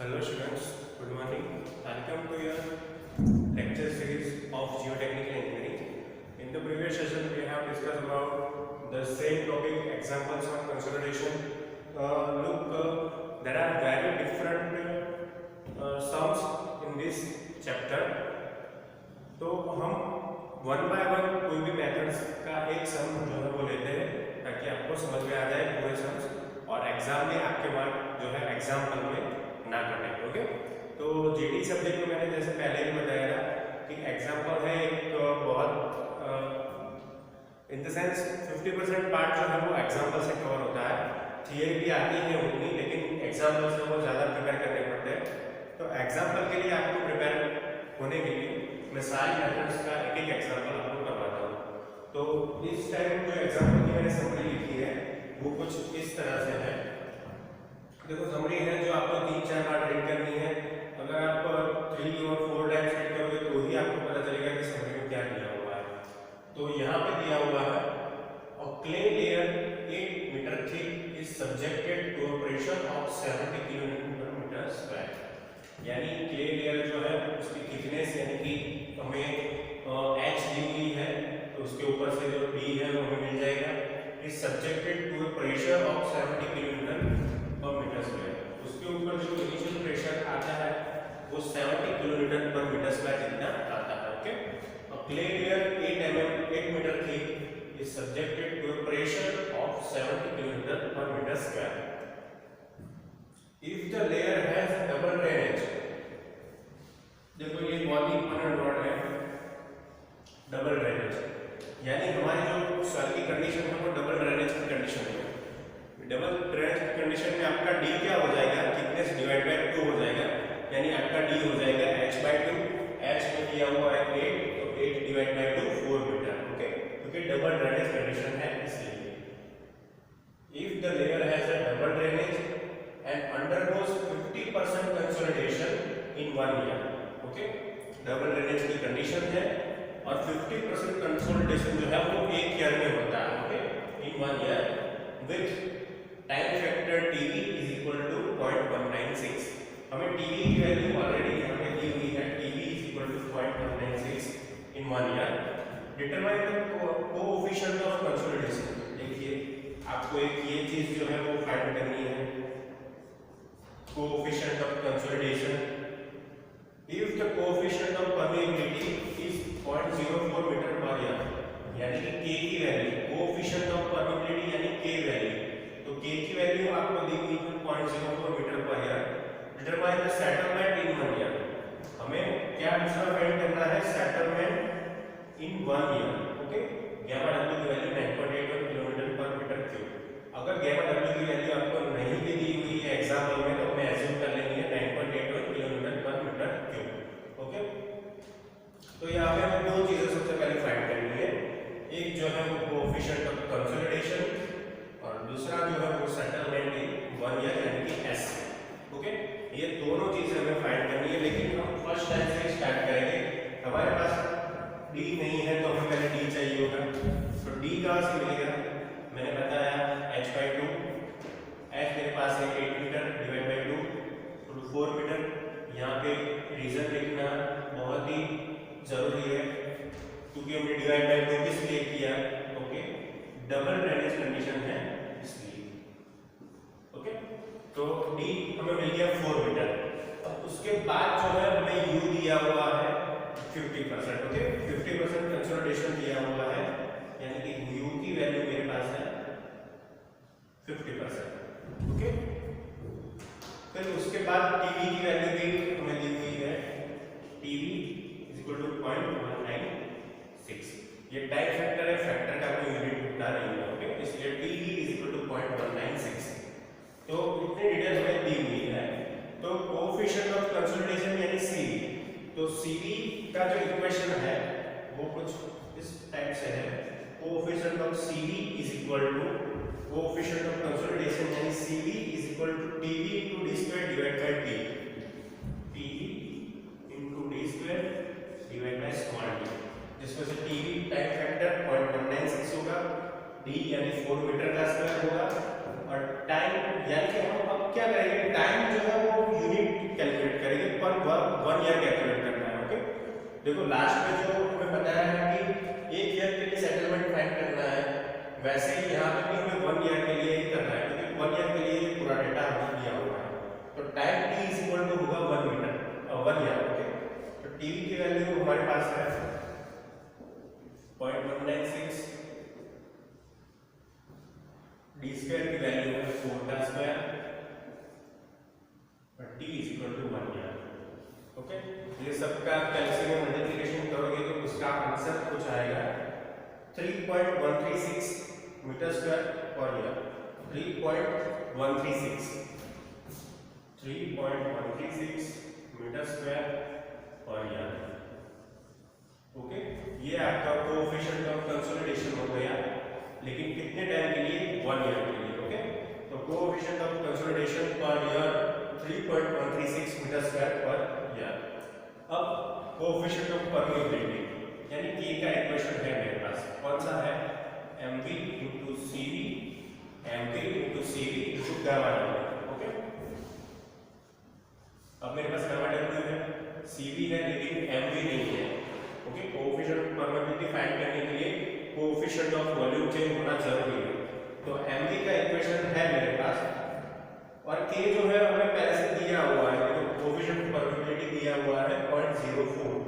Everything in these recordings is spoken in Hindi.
Hello students, good morning. Welcome to your lecture series of Geotechnical Engineering. In the previous session, we have discussed about the same topic, examples of consolidation. There are very different sums in this chapter. तो हम वन बाय वन कोई भी मेथड्स का एक सम जो है वो लेते हैं ताकि आपको समझ में आ जाए पूरे सम्स और एग्जाम में आपके मार्क जो है एग्जाम्पल में ना कटे। ओके, तो जीडी सब्जेक्ट में मैंने जैसे पहले ही बताया था कि एग्जाम्पल है एक बहुत इन द सेंस 50% पार्ट जो है वो एग्जाम्पल से कवर होता है। थियरी भी आती है उतनी, लेकिन एग्जाम्पल से वो ज़्यादा प्रिपेयर करने पड़ते हैं। तो एग्जाम्पल के लिए आपको प्रिपेयर होने के लिए मैं सारी मेथड्स का एक एक एग्जाम्पल आपको करवाता हूँ। तो इस टाइम जो एग्जाम्पल की मैंने समरी लिखी है वो कुछ इस तरह से है। देखो, समरी है जो आपको 3-4 बार रीड करनी है। अगर आप 3 और 4 टाइम्स रीड करोगे तो ही आपको पता चलेगा कि समरी में क्या दिया हुआ है। तो यहाँ पे दिया हुआ है a clay layer 8 meter thick is subjected to a pressure of 70 kN/m²। यानी क्ले लेयर जो है उसकी थिकनेस यानी कि हमें h दी हुई है तो उसके ऊपर से जो d है वो हमें मिल जाएगा। Is subjected to a pressure of 70 kN/m²। उसके ऊपर जो इनिशियल प्रेशर आता है वो 70 kN/m² जितना आता है। Okay, clay layer 8 metre thick is subjected to a pressure of 70 kN/m²। If the layer has double drainage, देखो ये बहुत ही इंपॉर्टेंट वर्ड है डबल ड्रेनेज, यानी हमारी जो सॉइल की कंडीशन है वो डबल ड्रेनेज की कंडीशन है। डबल ड्रेनेज की कंडीशन में आपका डी क्या हो जाएगा, थिकनेस डिवाइड बाय 2 हो जाएगा, यानी आपका डी हो जाएगा h/2। h में दिया हुआ है 8, तो 8 डिवाइड बाय 2 4 मीटर। ओके, क्योंकि डबल ड्रेनेज कंडीशन है इसलिए। If the layer has a double drainage and undergoes 50% consolidation in 1 year। Okay, double drainage की कंडीशन है और 50% कंसोलिडेशन जो है वो 1 ईयर में होता है। Okay, in 1 year with time factor TV is equal to 0.196। हमें टीवी की वैल्यू ऑलरेडी यहाँ पे दी हुई है, TV is equal to 0.196 in 1 year. Determine the coefficient of consolidation. देखिए, आपको एक ये चीज जो है वो फाइंड करनी है, coefficient of consolidation। if the coefficient of permeability is 0.04 metre per year, यानी कि k की वैल्यू, coefficient of permeability यानी k वैल्यू, तो k की वैल्यू आपको दी हुई है 0.04 metre per year. Determine the settlement in 1 year. हमें क्या दूसरा फाइंड करना है, settlement in 1 year. Okay, gamma w की वैल्यू 9.81 kN/m²। अगर गामा w की वैल्यू आपको नहीं भी दी हुई है एग्जाम्पल में तो हमें एज्यूम कर लेंगे 9.81 kN/m²। ओके, तो यहाँ पे हमें दो चीजें सबसे पहले फाइंड करनी है, एक जो है वो कोएफिशिएंट ऑफ कंसोलिडेशन और दूसरा जो है वो सेटलमेंट इन 1 ईयर यानी कि s। ओके, ये दोनों चीजें हमें फाइंड करनी है, लेकिन हम फर्स्ट टाइम से स्टार्ट करेंगे। हमारे पास d नहीं है तो हमें पहले d चाहिए होगा, तो d कहाँ से मिलेगा, मैंने बताया h/2, h मेरे पास है 8 मीटर डिवाइड बाय 2 तो 4 मीटर। यहाँ पे रीजन लिखना बहुत ही जरूरी है क्योंकि हमने डिवाइड बाय 2 किस लिए किया, ओके, डबल ड्रेनेज कंडीशन है इसलिए। ओके, तो d हमें मिल गया 4 मीटर। अब उसके बाद जो है हमें u दिया हुआ है 50%। ओके, 50% कंसोलिडेशन दिया हुआ है, यानी कि u की वैल्यू मेरे पास है 50%। ओके, फिर उसके बाद टीवी की वैल्यू भी हमें दी हुई है, टीवी इज इक्वल टू 0.196। ये टाइम फैक्टर है, फैक्टर का कोई यूनिट होता नहीं है। ओके, इसलिए टीवी इज इक्वल टू 0.196। तो इतनी डिटेल हमें दी हुई है। तो कोएफिशिएंट ऑफ कंसोलिडेशन यानी CV, तो CV का जो इक्वेशन है वो कुछ इस टाइप से है, coefficient of CV is equal to coefficient of consolidation यानी CV is equal to TV into d² divide by t, TV into d² divide by small d, जिसमें से TV टाइम फैक्टर 0.196 होगा, d यानी 4 मीटर का स्क्वायर होगा और टाइम यानी कि हम अब क्या करेंगे, टाइम जो है वो यूनिट देखो लास्ट में जो हमें बताया है कि एक ईयर के लिए सेटलमेंट फाइंड करना है, वैसे ही यहाँ पे भी हमें 1 ईयर के लिए ही करना है, क्योंकि 1 ईयर के लिए पूरा डेटा हमें दिया हुआ है। तो time t is equal to होगा 1 ईयर। ओके, तो टीवी की वैल्यू हमारे पास है 0.196, डी स्क्वायर की वैल्यू है 4 का स्क्वायर, और t is equal to 1 year. Okay, ये सबका कैलकुलेशन में मल्टीप्लिकेशन करोगे तो उसका आंसर कुछ आएगा 3.136 metre square per year. 3.136 metre square per year. Okay, ये आपका कोएफिशिएंट ऑफ कंसोलिडेशन हो गया, लेकिन कितने टाइम के लिए? 1 ईयर के लिए। ओके, तो coefficient of consolidation per year 3.136 metre square per year. अब कोएफिशिएंट ऑफ परमीबिलिटी यानी k का इक्वेशन है मेरे पास, कौन सा है? mv into cv, mv into cv into gamma w। Okay, अब मेरे पास गामा w है, cv है, लेकिन mv नहीं है। Okay, coefficient of permeability find करने के लिए कोएफिशिएंट ऑफ वॉल्यूम चेंज होना जरूरी है। तो mv का इक्वेशन है मेरे पास, और k जो है हमें पहले से दिया हुआ है, तो कोएफिशिएंट ऑफ परमीबिलिटी दिया हुआ है 0.04।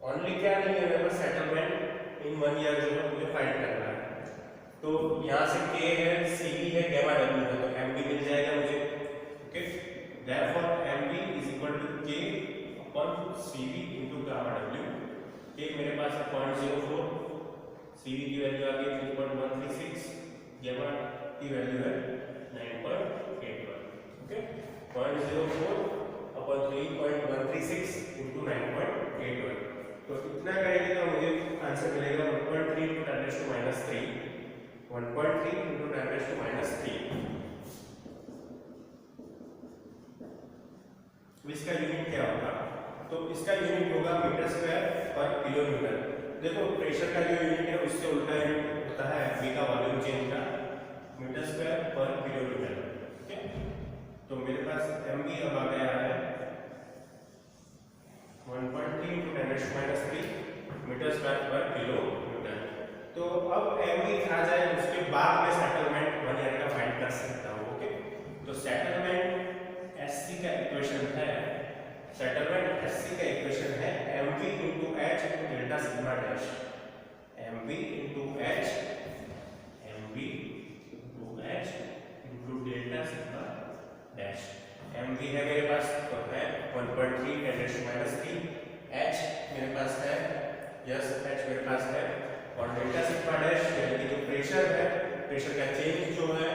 ओनली क्या नहीं है मेरे पास? सेटलमेंट इन 1 ईयर जो है मुझे फाइंड करना है। तो यहाँ से k है, cv है, गामा w है, तो mv मिल जाएगा मुझे। Okay, therefore mv is equal to k upon cv into gamma w। k मेरे पास है 0.04, cv की वैल्यू आ गई 3.136, गामा की वैल्यू है 9.81। ओके, 0.04 अपॉन 3.136 इनटू 9.81, तो इतना करेंगे तो मुझे आंसर मिलेगा 1.3 into 10⁻³ 1.3 into 10⁻³। इसका यूनिट क्या होगा? तो इसका यूनिट होगा मीटर स्क्वायर पर किलोमीटर। देखो प्रेशर का जो यूनिट है उससे उल्टा यूनिट होता है एमवी का, वॉल्यूम चेंज का, मीटर स्क्वायर पर किलोमीटर। ठीक है, तो मेरे पास एमवी अब आ गया है 1.3 into 10⁻³ मीटर स्क्वायर पर किलोमीटर। तो अब एमवी आ जाए, उसके बाद में सेटलमेंट 1 ईयर का फाइंड कर सकता हूँ। ओके, तो सेटलमेंट एससी का इक्वेशन है, सेटलमेंट एससी का इक्वेशन है mv into h into delta sigma dash, mv into h into delta sigma dash. mv है मेरे पास तो है 1.3 10⁻³ h मेरे पास है, यस h मेरे पास है, और डेल्टा सिग्मा डैश यानी कि जो प्रेशर है, प्रेशर का चेंज जो है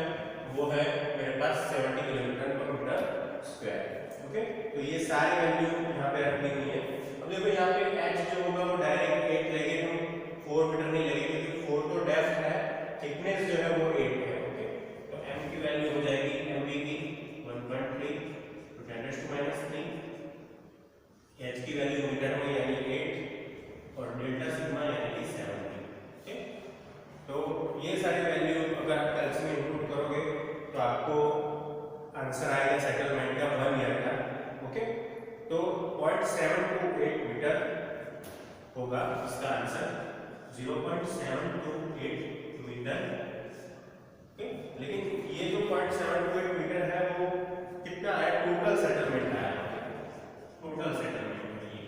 वो है मेरे पास 70 kilometre per metre square. Okay, तो ये सारी वैल्यू यहाँ पे रखनी है। अब देखो यहाँ पे h जो होगा वो डायरेक्ट 8 लगेगा, 4 मीटर नहीं लगेगी, क्योंकि 4 तो डेप्थ है, थिकनेस जो है वो 8 है। ओके, तो m की वैल्यू हो जाएगी mv की 1.3 to 10⁻³, h की वैल्यू मीटर में यानी 8, और डेल्टा सिग्मा यानी कि 70। ओके, तो ये सारी वैल्यू अगर आप कैलकुलेशन में इंक्लूड करोगे तो आपको आंसर आएगा सेटलमेंट का 1 ईयर का। ओके, तो 0.728 मीटर होगा इसका आंसर, 0.728 मीटर। ओके, लेकिन ये जो 0.728 मीटर है वो कितना है? टोटल सेटलमेंट है, टोटल सेटलमेंट ये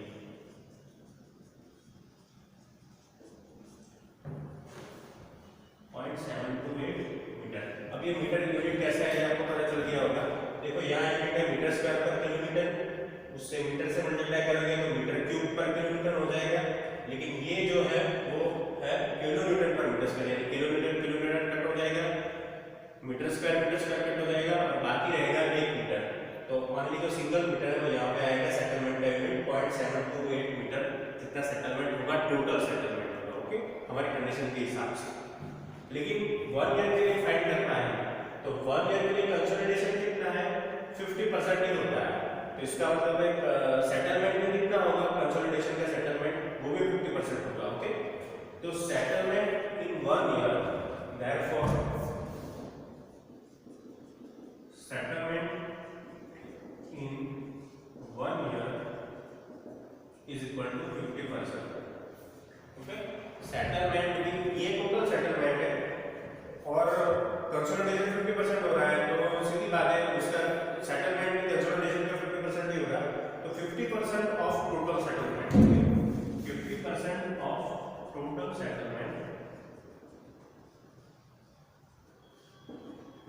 0.728 मीटर। अब ये मीटर यूनिट कैसे है आपको पता चल गया होगा। देखो यहाँ यूनिट है मीटर स्क्वायर पर किलोमीटर, उससे मीटर से मल्टीप्लाई करोगे तो मीटर क्यूब पर किलोमीटर हो जाएगा, लेकिन ये जो है वो है किलोमीटर पर मीटर स्क्वायर, यानी किलोमीटर किलोमीटर कट हो जाएगा, मीटर स्क्वायर कट हो जाएगा, और बाकी रहेगा 1 मीटर। तो ओनली जो सिंगल मीटर है वो यहाँ पे आएगा, सेटलमेंट का यूनिट 0.728 मीटर जितना सेटलमेंट होगा, टोटल सेटलमेंट होगा। ओके, हमारी कंडीशन के हिसाब से। लेकिन 1 ईयर के लिए फाइंड करना है, तो 1 ईयर के लिए कंसोलिडेशन कितना है? 50% ही होता है, तो इसका मतलब है सेटलमेंट में कितना होगा? कंसोलिडेशन का सेटलमेंट वो भी 50% होगा। ओके, तो settlement in 1 year, therefore settlement in 1 year is equal to 50% हो रहा है तो सीधी बात है उसका सेटलमेंट कंसोलिडेशन का 50% ही होगा, तो 50% of total settlement, 50% of total settlement,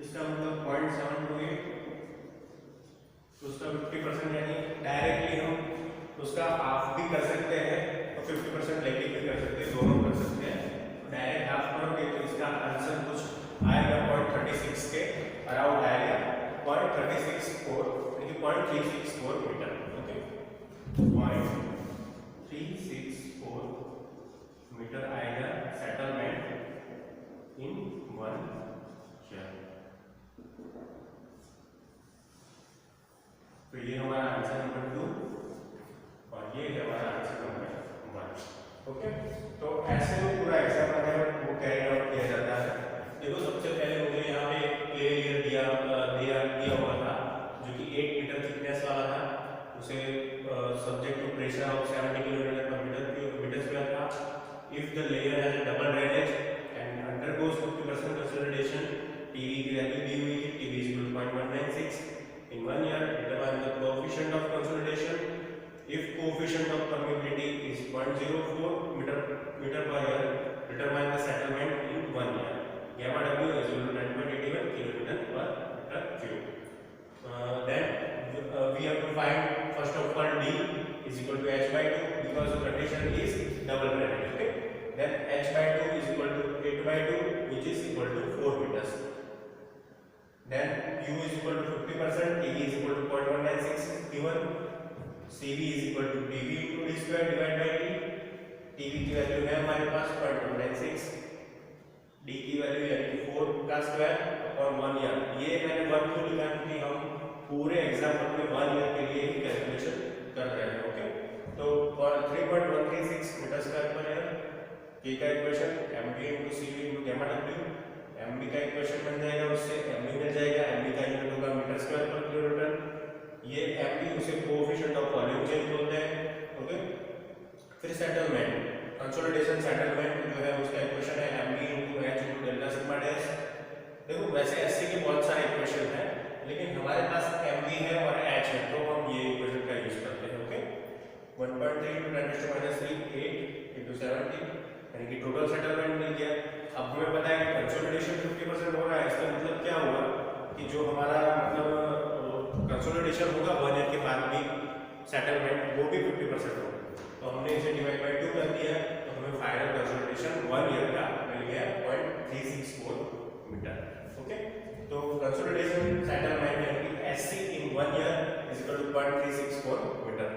इसका मतलब 0.728, उसका 50% यानी डायरेक्टली हम उसका हाफ भी कर सकते हैं और 50% लेके भी कर सकते हैं, दोनों कर सकते हैं। डायरेक्ट हाफ करोगे तो इसका आंसर कुछ आएगा 0.36 के अराउंड आएगा, 0.364 यानी 0.364 मीटर। ओके, 0.364 मीटर आएगा सेटलमेंट इन 1 ईयर। तो ये हमारा आंसर नंबर 2 और ये है हमारा आंसर नंबर 1। ओके, तो ऐसे में पूरा एग्जाम अगर वो कैरी आउट किया जाता है। देखो सबसे पहले मुझे यहाँ पे प्ले एरिया दिया हुआ था जो कि 8 मीटर थिकनेस वाला था, उसे subject to pressure of 70 kilometre per metre square था। If the layer has a double drainage and undergoes 50% consolidation, TV की वैल्यू दी हुई है, TV is 0.196 in 1 year, determine the coefficient of consolidation. If coefficient of permeability is 0.04 meter per year, determine the settlement in 1 year. Gamma W is equal to 9.81 kilonewton per meter cube. Then we have to find first of all D is equal to h by 2 because the condition is double drainage. Okay. Then h by 2 is equal to 8 by 2 which is equal to 4 meters. Then U is equal to 50%, TV is equal to 0.196 given, CV is equal to TV into D square divided by T, TV की वैल्यू है हमारे पास 0.196, D की वैल्यू यानी 4 का स्क्वायर और 1 ईयर। ये मैंने 1 क्यों लिखा क्योंकि हम पूरे एग्जाम्पल में 1 ईयर के लिए ही कैलकुलेशन कर रहे हैं। ओके, तो 3.136 metre square per year, K का equation MV into CV into gamma W, MB का इक्वेशन बन जाएगा, उससे MB मिल जाएगा, MB का यूनिट होगा मीटर स्क्वायर पर किलोमीटर। ये MB उसे कोएफिशिएंट ऑफ वॉल्यूम चेंज बोलते हैं। ओके, फिर सेटलमेंट कंसोलिडेशन सेटलमेंट जो है उसका इक्वेशन है MB into H into delta sigma dash. देखो वैसे SC के बहुत सारे इक्वेशन हैं लेकिन हमारे पास MB है और H है तो हम ये इक्वेशन का यूज करते हैं। ओके, 1.3 into 10⁻³ 8 into 70 यानी कि टोटल सेटलमेंट मिल गया। अब हमें पता है कि कंसोलिडेशन 50% हो रहा है, इसका मतलब क्या हुआ कि जो हमारा मतलब कंसोलिडेशन होगा 1 ईयर के बाद भी सेटलमेंट वो भी 50% होगा, तो हमने इसे डिवाइड बाय 2 कर दिया तो हमें फाइनल कंसोलिडेशन 1 ईयर का मिल गया 0.364 मीटर। ओके, तो कंसोलिडेशन सेटलमेंट यानी कि SC in 1 year is equal to 0.364 metre.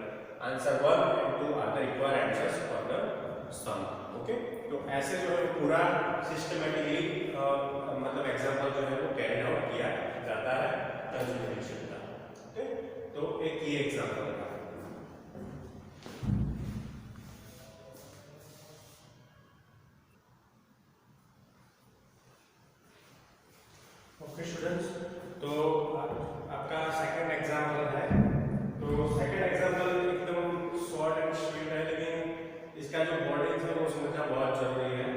Answer 1 and 2 are the required answers for the sum. Okay, तो ऐसे जो है पूरा सिस्टमैटिकली मतलब एग्जांपल जो है वो कैरी आउट किया जाता है कंसोलिडेशन का। ओके, तो एक ये एग्जांपल था। ओके स्टूडेंट्स, तो आपका सेकंड एग्जांपल है। तो सेकंड एग्जांपल एकदम शॉर्ट एंड स्वीट है लेकिन इसका जो मॉडलिंग है वो समझना बहुत जरूरी है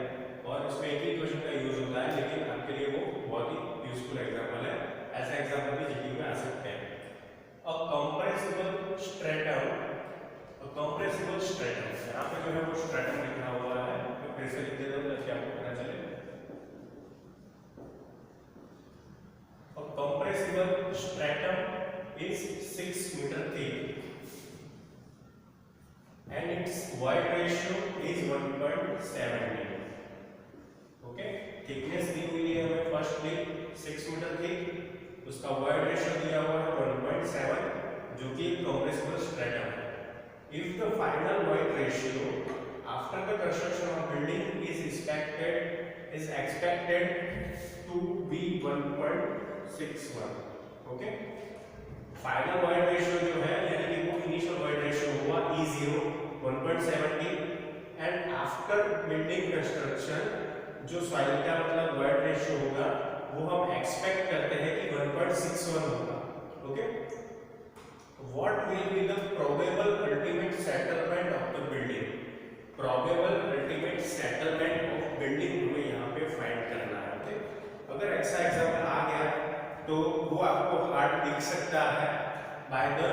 और इसमें एक ही क्वेश्चन का यूज होता है लेकिन आपके लिए वो बहुत ही यूजफुल एग्जांपल है। ऐसा एग्जांपल भी जीके में आ सकते हैं। अ कंप्रेसिबल स्ट्रैटम, यहाँ पे जो है वो स्ट्रैटम लिखा हुआ है, तो फिर से लिख देता हूं ताकि आपको पता चले। A compressible stratum is 6 meter thick and its void ratio is 1.70. Okay, thickness दी हुई है हमें फर्स्टली 6 मीटर थिक, उसका void ratio दिया हुआ है 1.7 जो कि compressible stratum है। If the final void ratio after the construction of building is expected to be 1.61। Okay, final void ratio जो है यानी कि वो इनिशियल वॉइड रेशियो हुआ E0 1.70 and after building construction जो सॉइल का मतलब वॉइड रेशियो होगा वो हम एक्सपेक्ट करते हैं कि 1.61 होगा। Okay, what will be the probable ultimate settlement of the building, probable ultimate settlement of building हमें यहाँ पे फाइंड करना है। ओके, अगर ऐसा एग्जांपल आ गया तो वो आपको हार्ड दिख सकता है by the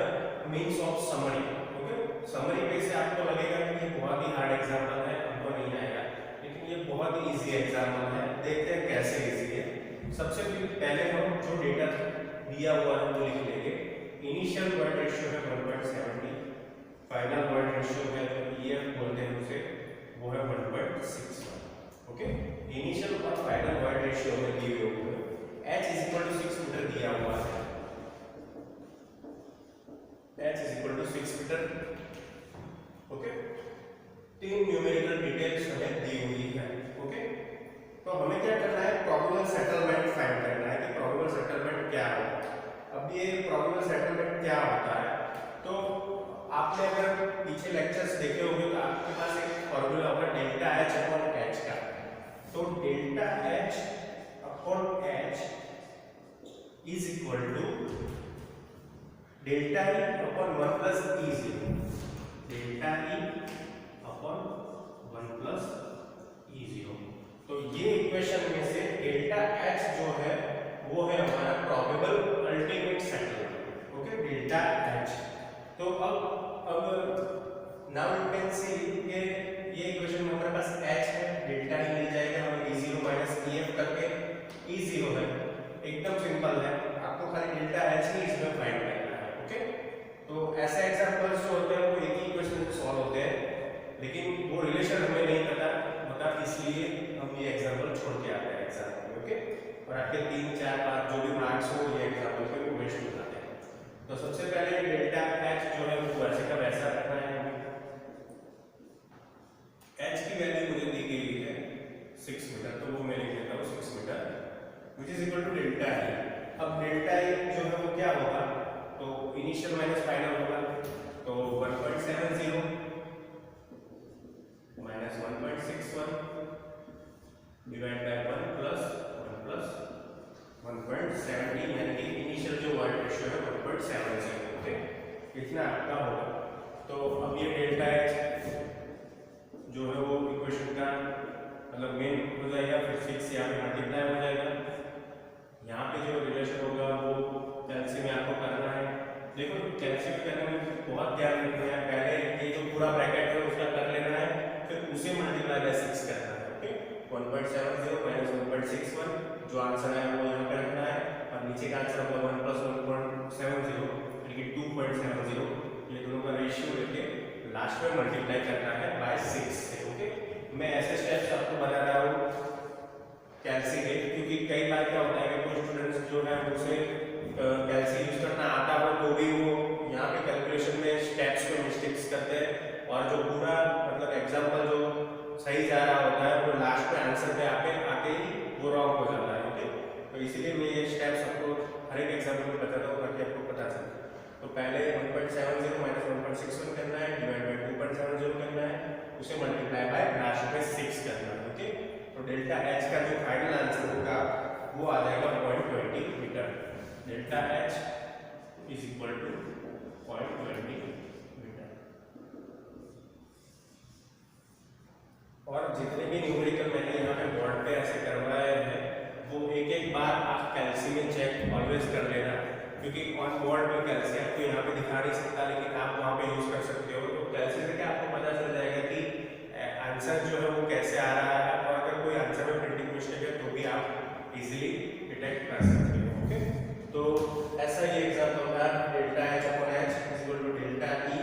means of summary. Okay, summary पे से आपको लगेगा कि ये बहुत ही हार्ड एग्जाम्पल है, हमको नहीं आएगा, लेकिन ये बहुत ही इजी एग्जाम्पल है। देखते हैं कैसे इजी है। सबसे पहले हम जो डेटा दिया हुआ है वो लिख लेंगे। इनिशियल वर्ड रेशियो है 1.70, फाइनल वर्ड रेशियो है ईएफ बोलते हैं उसे, वो है 1.61। ओके, इनिशियल और फाइनल वर्ड रेशियो में दिए हुए हैं। h is equal to 6 metre दिया हुआ है, h is equal to 6 metre. Okay, तीन न्यूमेरिकल डिटेल्स हमें दी हुई है। ओके, तो हमें क्या करना है, प्रोबेबल सेटलमेंट फाइंड करना है कि प्रोबेबल सेटलमेंट क्या है। अब ये प्रोबेबल सेटलमेंट क्या होता है, तो आपने अगर पीछे लेक्चर्स देखे होंगे तो आपके पास एक फॉर्मूला होगा डेल्टा एच अपॉन एच का। तो delta H upon H is equal to delta E upon 1 plus E zero, delta E upon 1 plus E zero. तो ये इक्वेशन में से डेल्टा एच जो है वो है हमारा probable ultimate settlement. Okay, delta H. तो अब नाउ यू कैन सी कि ये इक्वेशन में हमारे पास h है, डेल्टा ई मिल जाएगा हमें e0 माइनस ef करके, e0 है, एकदम सिंपल है, आपको खाली डेल्टा h ही इसमें फाइंड करना है। ओके, तो ऐसे एग्जांपल्स जो होते हैं वो एक ही इक्वेशन से सॉल्व होते हैं, लेकिन वो रिलेशन हमें नहीं पता इसलिए हम ये एग्जांपल छोड़ के आते हैं एग्जाम में। ओके, और आपके 3 4 5 जो भी मार्क्स हो ये एग्जांपल पे वो वेस्ट हो जाते हैं। तो सबसे पहले डेल्टा h जो है वो वैसे का वैसा रखना है। h की वैल्यू मुझे दी गई है 6 मीटर, तो वो मैं लिख देता हूँ 6 metre which is equal to delta E. अब डेल्टा ई जो है वो क्या होगा, तो इनिशियल माइनस फाइनल होगा, तो 1.70 माइनस 1.61 डिवाइड बाय 1 प्लस 1.70, यानी कि इनिशियल जो वर्ड रेशियो है 1.70। ओके, इतना आपका होगा। तो अब ये डेल्टा एच जो है वो इक्वेशन का मतलब मेन हो जाएगा, फिर 6 यहाँ पे मल्टीप्लाई हो जाएगा। यहाँ पे जो रिलेशन होगा वो कैल्सी में आपको करना है। देखो कैल्सी में करने में बहुत ध्यान रखना है, पहले ये जो पूरा ब्रैकेट है उसका कर लेना है, फिर उसे मल्टीप्लाई बाय 6 करना है। ओके, 1.70 माइनस 1.61 जो आंसर है वो यहाँ पे रखना है, और नीचे का आंसर होगा 1 प्लस 1.70 यानी कि 2.70। ये दोनों का रेशियो लेके लास्ट में मल्टीप्लाई करना है बाय 6 से। ओके, मैं ऐसे स्टेप्स आपको बता रहा हूँ कैल्सी के, क्योंकि कई बार क्या होता है कि कुछ स्टूडेंट्स जो है उसे कैल्सी यूज करना आता हो तो भी वो यहाँ पे कैलकुलेशन में स्टेप्स पे मिस्टेक्स करते हैं, और जो पूरा मतलब एग्जांपल जो सही जा रहा होता है वो लास्ट पे आंसर पे आके ही वो रॉन्ग हो जाता है। ओके, तो इसीलिए मैं ये स्टेप्स आपको हर एक एग्जाम्पल में बताता हूँ ताकि आपको पता चले। तो पहले 1.70 माइनस 1.61 करना है, डिवाइड बाय 2.70 करना है, उसे मल्टीप्लाई बाय लास्ट में 6 करना है। ओके, तो डेल्टा एच का जो फाइनल आंसर होगा वो आ जाएगा 0.20 metre. Delta H is equal to 0.20 metre. और जितने भी न्यूमेरिकल मैंने यहाँ पे बोर्ड पे ऐसे करवाए हैं वो एक बार आप कैल्सी में चेक ऑलवेज कर लेना, क्योंकि ऑन बोर्ड में कैल्सी आपको यहाँ पे दिखा नहीं सकता, लेकिन आप वहाँ पे यूज कर सकते हो। तो कैल्सी से क्या आपको पता चल जाएगा कि आंसर जो है वो कैसे आ रहा है, और अगर कोई आंसर में प्रिंटिंग मिस्टेक है तो भी आप इजीली डिटेक्ट कर सकते हो। ओके, तो ऐसा ही एग्जांपल था delta H upon H is equal to delta E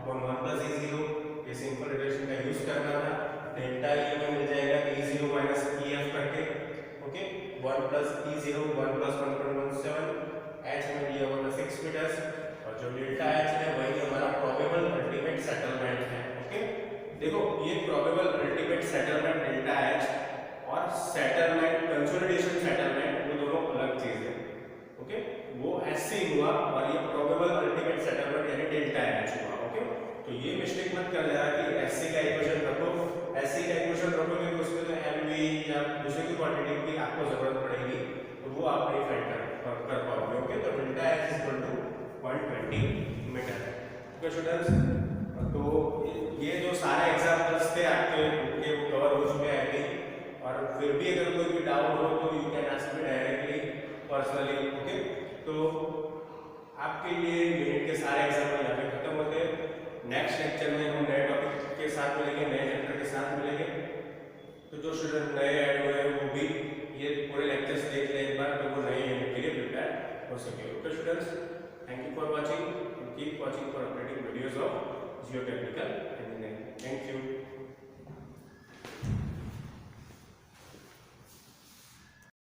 upon 1 plus E zero. ये सिंपल रिलेशन का यूज करना था। डेल्टा ई हमें मिल जाएगा e0 माइनस ef करके। Okay, 1 plus e0 1 plus 1.17, h हमें दिया हुआ 6 मीटर, और जो डेल्टा h है वही हमारा प्रोबेबल अल्टीमेट सेटलमेंट है। ओके, देखो ये probable ultimate settlement delta h और सेटलमेंट कंसोलिडेशन सेटलमेंट वो दोनों अलग चीज है। ओके, वो ऐसे हुआ और ये प्रोबेबल अल्टीमेट सेटलमेंट यानी डेल्टा h हुआ। ओके, तो ये मिस्टेक मत कर लेना कि एससी का इक्वेशन रखो, एससी का इक्वेशन रखोगे तो उसमें तो एमवी या दूसरी की क्वांटिटी की आपको जरूरत पड़ेगी, तो वो आप नहीं फाइंड कर पाओगे। ओके, तो delta h is equal to 0.20 metre. Okay students, तो ये जो सारे एग्जांपल्स थे आपके उनके कवर हो चुके हैं, और फिर भी अगर कोई भी डाउट हो तो you can ask me directly personally. Okay, तो आपके लिए यूनिट के सारे एग्जाम्पल यहाँ पे खत्म होते हैं। नेक्स्ट लेक्चर में हम नए टॉपिक के साथ मिलेंगे, नए चैप्टर के साथ मिलेंगे। तो जो स्टूडेंट नए ऐड हुए हैं वो भी ये पूरे लेक्चर्स देख लें एक बार, तो वो नए यूनिट के लिए प्रिपेयर हो सके। Okay students, thank you for watching, keep watching for updating videos of geotechnical engineering. Thank you.